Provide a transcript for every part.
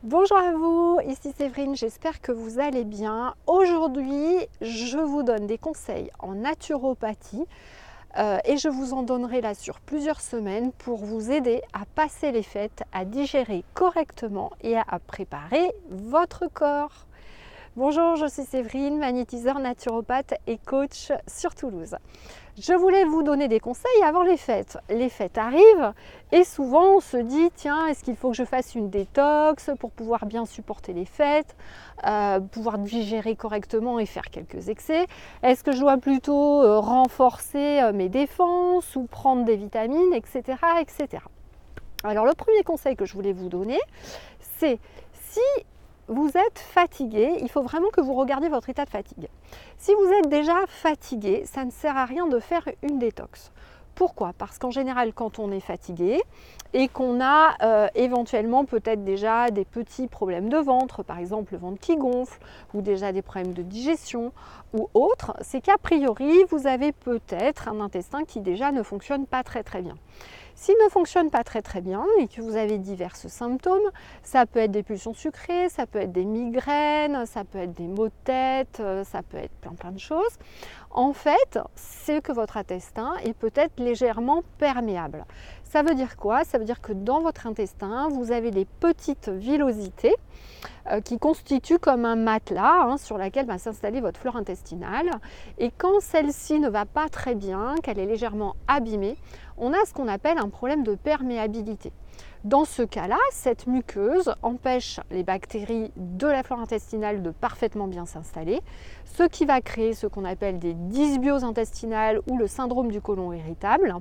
Bonjour à vous, ici Séverine, j'espère que vous allez bien. Aujourd'hui, je vous donne des conseils en naturopathie et je vous en donnerai là sur plusieurs semaines pour vous aider à passer les fêtes, à digérer correctement et à préparer votre corps. Bonjour, je suis Séverine, magnétiseur, naturopathe et coach sur Toulouse. Je voulais vous donner des conseils avant les fêtes. Les fêtes arrivent et souvent on se dit tiens, est-ce qu'il faut que je fasse une détox pour pouvoir bien supporter les fêtes, pouvoir digérer correctement et faire quelques excès? Est-ce que je dois plutôt renforcer mes défenses ou prendre des vitamines, etc., etc. Alors le premier conseil que je voulais vous donner, c'est si vous êtes fatigué, il faut vraiment que vous regardiez votre état de fatigue. Si vous êtes déjà fatigué, ça ne sert à rien de faire une détox. Pourquoi? Parce qu'en général, quand on est fatigué et qu'on a éventuellement peut-être déjà des petits problèmes de ventre, par exemple le ventre qui gonfle, ou déjà des problèmes de digestion ou autres, c'est qu'a priori, vous avez peut-être un intestin qui déjà ne fonctionne pas très bien. S'il ne fonctionne pas très bien et que vous avez divers symptômes, ça peut être des pulsions sucrées, ça peut être des migraines, ça peut être des maux de tête, ça peut être plein de choses. En fait, c'est que votre intestin est peut-être légèrement perméable. Ça veut dire quoi? Ça veut dire que dans votre intestin, vous avez des petites villosités qui constituent comme un matelas sur lequel va s'installer votre flore intestinale. Et quand celle-ci ne va pas très bien, qu'elle est légèrement abîmée, on a ce qu'on appelle un problème de perméabilité. Dans ce cas-là, cette muqueuse empêche les bactéries de la flore intestinale de parfaitement bien s'installer, ce qui va créer ce qu'on appelle des dysbioses intestinales ou le syndrome du côlon irritable.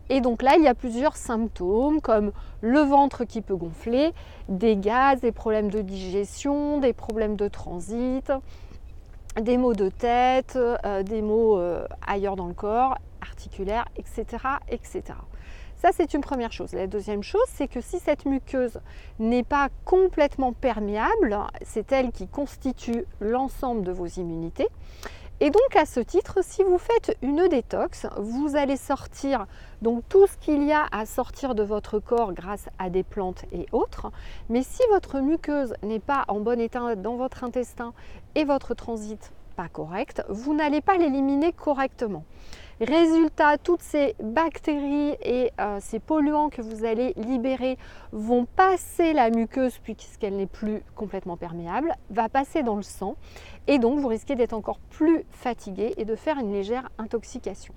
Et donc là, il y a plusieurs symptômes comme le ventre qui peut gonfler, des gaz, des problèmes de digestion, des problèmes de transit, des maux de tête, des maux ailleurs dans le corps, articulaires, etc., etc. Ça, c'est une première chose. La deuxième chose, c'est que si cette muqueuse n'est pas complètement perméable, c'est elle qui constitue l'ensemble de vos immunités. Et donc, à ce titre, si vous faites une détox, vous allez sortir donc tout ce qu'il y a à sortir de votre corps grâce à des plantes et autres. Mais si votre muqueuse n'est pas en bon état dans votre intestin et votre transit pas correct, vous n'allez pas l'éliminer correctement. Résultat, toutes ces bactéries et ces polluants que vous allez libérer vont passer la muqueuse puisqu'elle n'est plus complètement perméable, va passer dans le sang et donc vous risquez d'être encore plus fatigué et de faire une légère intoxication.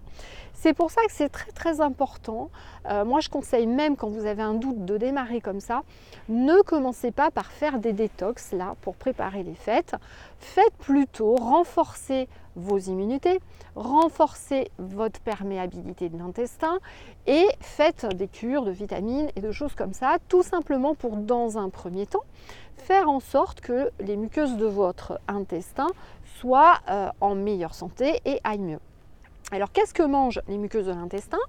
C'est pour ça que c'est très important. Moi je conseille même quand vous avez un doute de démarrer comme ça, ne commencez pas par faire des détox là pour préparer les fêtes. Faites plutôt renforcer vos immunités, renforcer votre perméabilité de l'intestin et faites des cures de vitamines et de choses comme ça, tout simplement pour, dans un premier temps, faire en sorte que les muqueuses de votre intestin soient en meilleure santé et aillent mieux. Alors qu'est-ce que mangent les muqueuses de l'intestin?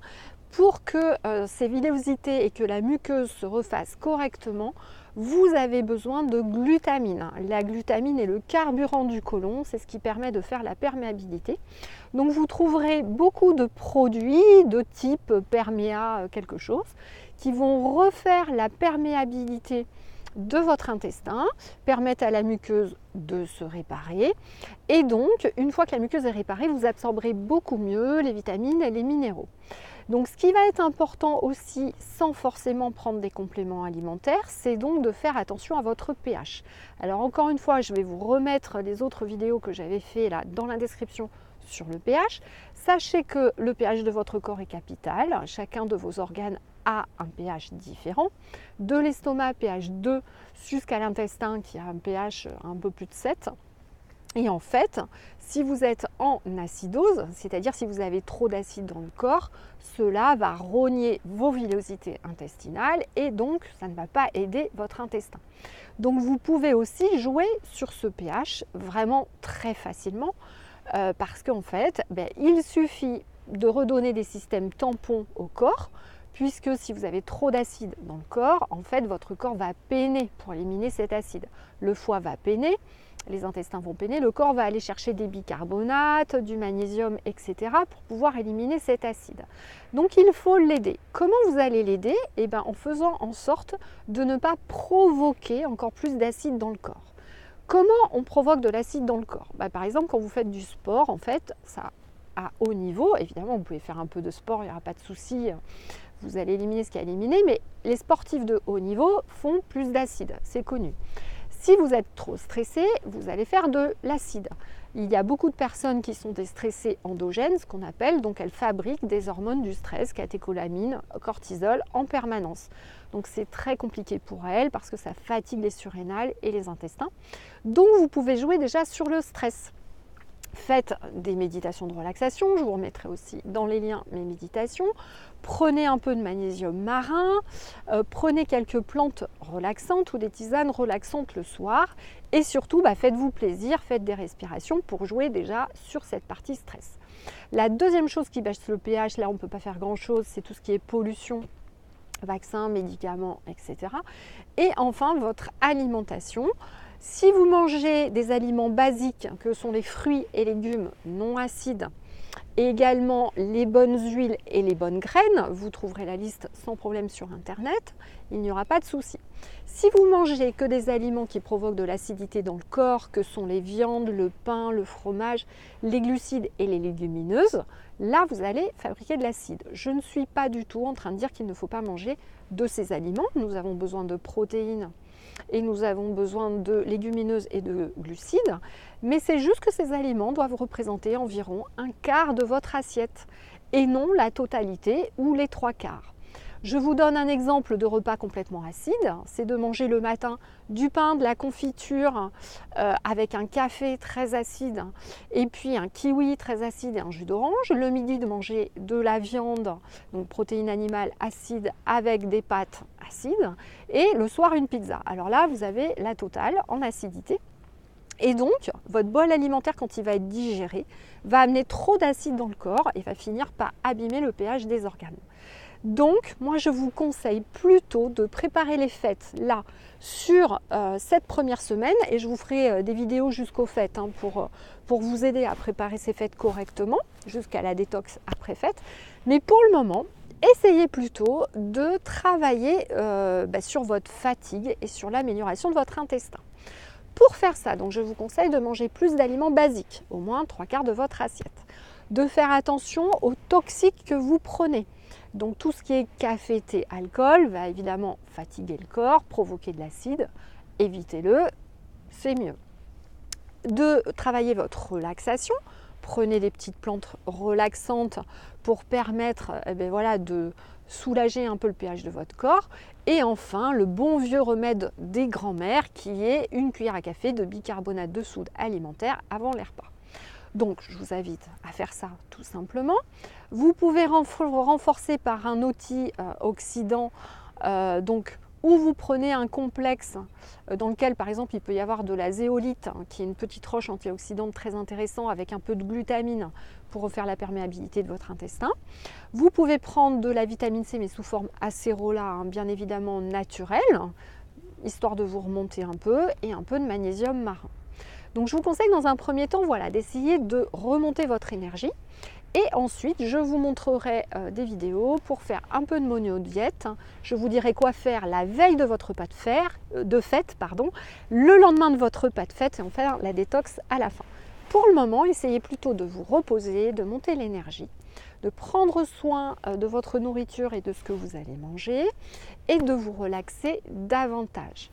Pour que ces villosités et que la muqueuse se refasse correctement, vous avez besoin de glutamine. La glutamine est le carburant du côlon, c'est ce qui permet de faire la perméabilité. Donc vous trouverez beaucoup de produits de type perméa quelque chose qui vont refaire la perméabilité de votre intestin, permettre à la muqueuse de se réparer. Et donc, une fois que la muqueuse est réparée, vous absorberez beaucoup mieux les vitamines et les minéraux. Donc ce qui va être important aussi, sans forcément prendre des compléments alimentaires, c'est donc de faire attention à votre pH. Alors encore une fois, je vais vous remettre les autres vidéos que j'avais fait là dans la description sur le pH. Sachez que le pH de votre corps est capital, chacun de vos organes a un pH différent, de l'estomac pH 2 jusqu'à l'intestin qui a un pH un peu plus de 7. Et en fait, si vous êtes en acidose, c'est-à-dire si vous avez trop d'acide dans le corps, cela va rogner vos villosités intestinales et donc ça ne va pas aider votre intestin. Donc vous pouvez aussi jouer sur ce pH vraiment très facilement parce qu'en fait, il suffit de redonner des systèmes tampons au corps, puisque si vous avez trop d'acide dans le corps, en fait votre corps va peiner pour éliminer cet acide. Le foie va peiner, les intestins vont peiner, le corps va aller chercher des bicarbonates, du magnésium, etc. pour pouvoir éliminer cet acide. Donc il faut l'aider. Comment vous allez l'aider? Eh bien, en faisant en sorte de ne pas provoquer encore plus d'acide dans le corps. Comment on provoque de l'acide dans le corps? Par exemple, quand vous faites du sport, en fait, ça à haut niveau, évidemment, vous pouvez faire un peu de sport, il n'y aura pas de souci, vous allez éliminer ce qu'il y a à éliminer, mais les sportifs de haut niveau font plus d'acide, c'est connu. Si vous êtes trop stressé, vous allez faire de l'acide. Il y a beaucoup de personnes qui sont des stressés endogènes, ce qu'on appelle, donc elles fabriquent des hormones du stress, catécholamine, cortisol, en permanence. Donc c'est très compliqué pour elles parce que ça fatigue les surrénales et les intestins. Donc vous pouvez jouer déjà sur le stress. Faites des méditations de relaxation, je vous remettrai aussi dans les liens mes méditations. Prenez un peu de magnésium marin, prenez quelques plantes relaxantes ou des tisanes relaxantes le soir et surtout faites-vous plaisir, faites des respirations pour jouer déjà sur cette partie stress. La deuxième chose qui baisse le pH, là on ne peut pas faire grand chose, c'est tout ce qui est pollution, vaccins, médicaments, etc. Et enfin votre alimentation. Si vous mangez des aliments basiques que sont les fruits et légumes non acides, et également les bonnes huiles et les bonnes graines, vous trouverez la liste sans problème sur internet, il n'y aura pas de souci. Si vous mangez que des aliments qui provoquent de l'acidité dans le corps, que sont les viandes, le pain, le fromage, les glucides et les légumineuses, là vous allez fabriquer de l'acide. Je ne suis pas du tout en train de dire qu'il ne faut pas manger de ces aliments, nous avons besoin de protéines et nous avons besoin de légumineuses et de glucides, mais c'est juste que ces aliments doivent représenter environ un quart de votre assiette et non la totalité ou les trois quarts. Je vous donne un exemple de repas complètement acide, c'est de manger le matin du pain, de la confiture avec un café très acide et puis un kiwi très acide et un jus d'orange. Le midi de manger de la viande, donc protéines animales acides avec des pâtes acides et le soir une pizza. Alors là vous avez la totale en acidité. Et donc, votre bol alimentaire, quand il va être digéré, va amener trop d'acide dans le corps et va finir par abîmer le pH des organes. Donc, moi, je vous conseille plutôt de préparer les fêtes là, sur cette première semaine. Et je vous ferai des vidéos jusqu'aux fêtes pour vous aider à préparer ces fêtes correctement, jusqu'à la détox après fête. Mais pour le moment, essayez plutôt de travailler sur votre fatigue et sur l'amélioration de votre intestin. Pour faire ça, donc je vous conseille de manger plus d'aliments basiques, au moins 3 quarts de votre assiette. De faire attention aux toxiques que vous prenez. Donc tout ce qui est café, thé, alcool va évidemment fatiguer le corps, provoquer de l'acide. Évitez-le, c'est mieux. De travailler votre relaxation. Prenez des petites plantes relaxantes pour permettre de soulager un peu le pH de votre corps. Et enfin, le bon vieux remède des grands-mères qui est une cuillère à café de bicarbonate de soude alimentaire avant les repas. Donc, je vous invite à faire ça tout simplement. Vous pouvez renforcer par un outil oxydant, où vous prenez un complexe dans lequel, par exemple, il peut y avoir de la zéolite, qui est une petite roche antioxydante très intéressante avec un peu de glutamine pour refaire la perméabilité de votre intestin. Vous pouvez prendre de la vitamine C, mais sous forme acérola, bien évidemment naturelle, histoire de vous remonter un peu, et un peu de magnésium marin. Donc je vous conseille dans un premier temps d'essayer de remonter votre énergie. Et ensuite, je vous montrerai des vidéos pour faire un peu de monodiète. Je vous dirai quoi faire la veille de votre repas de fête, le lendemain de votre repas de fête et on fait la détox à la fin. Pour le moment, essayez plutôt de vous reposer, de monter l'énergie, de prendre soin de votre nourriture et de ce que vous allez manger et de vous relaxer davantage.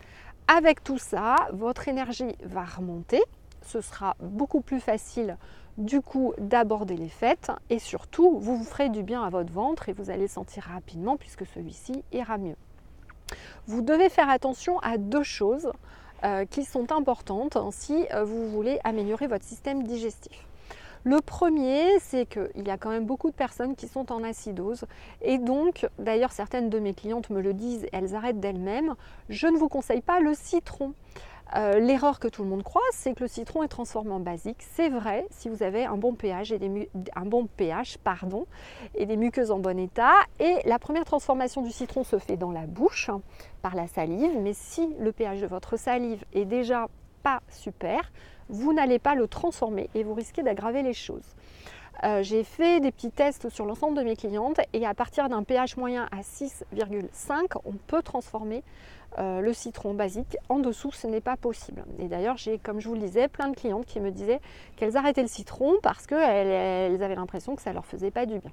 Avec tout ça, votre énergie va remonter. Ce sera beaucoup plus facile du coup d'aborder les fêtes et surtout vous vous ferez du bien à votre ventre et vous allez le sentir rapidement puisque celui-ci ira mieux. Vous devez faire attention à deux choses qui sont importantes si vous voulez améliorer votre système digestif. Le premier, c'est qu'il y a quand même beaucoup de personnes qui sont en acidose et donc, d'ailleurs certaines de mes clientes me le disent, elles arrêtent d'elles-mêmes, je ne vous conseille pas le citron. L'erreur que tout le monde croit, c'est que le citron est transformé en basique. C'est vrai si vous avez un bon pH et des muqueuses en bon état. Et la première transformation du citron se fait dans la bouche, par la salive. Mais si le pH de votre salive est déjà pas super, vous n'allez pas le transformer et vous risquez d'aggraver les choses. J'ai fait des petits tests sur l'ensemble de mes clientes et à partir d'un pH moyen à 6,5, on peut transformer le citron basique. En dessous, ce n'est pas possible. Et d'ailleurs, j'ai, comme je vous le disais, plein de clientes qui me disaient qu'elles arrêtaient le citron parce qu'elles avaient l'impression que ça ne leur faisait pas du bien.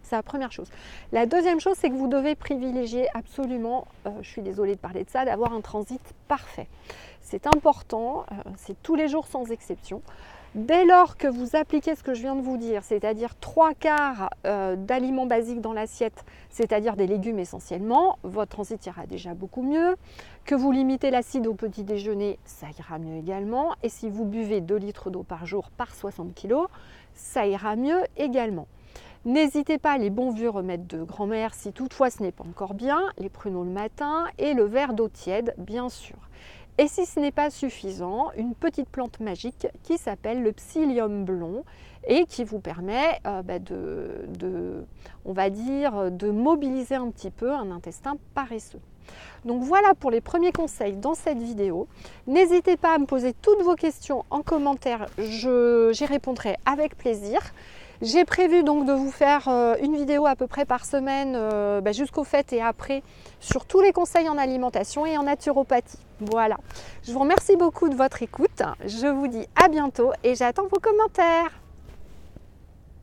C'est la première chose. La deuxième chose, c'est que vous devez privilégier absolument, je suis désolée de parler de ça, d'avoir un transit parfait. C'est important, c'est tous les jours sans exception. Dès lors que vous appliquez ce que je viens de vous dire, c'est-à-dire 3/4 d'aliments basiques dans l'assiette, c'est-à-dire des légumes essentiellement, votre transit ira déjà beaucoup mieux. Que vous limitez l'acide au petit déjeuner, ça ira mieux également. Et si vous buvez 2 litres d'eau par jour par 60 kg, ça ira mieux également. N'hésitez pas, les bons vieux remèdes de grand-mère, si toutefois ce n'est pas encore bien, les pruneaux le matin et le verre d'eau tiède, bien sûr. Et si ce n'est pas suffisant, une petite plante magique qui s'appelle le psyllium blond et qui vous permet on va dire, de mobiliser un petit peu un intestin paresseux. Donc voilà pour les premiers conseils dans cette vidéo. N'hésitez pas à me poser toutes vos questions en commentaire, j'y répondrai avec plaisir. J'ai prévu donc de vous faire une vidéo à peu près par semaine jusqu'aux fêtes et après sur tous les conseils en alimentation et en naturopathie. Voilà, je vous remercie beaucoup de votre écoute. Je vous dis à bientôt et j'attends vos commentaires.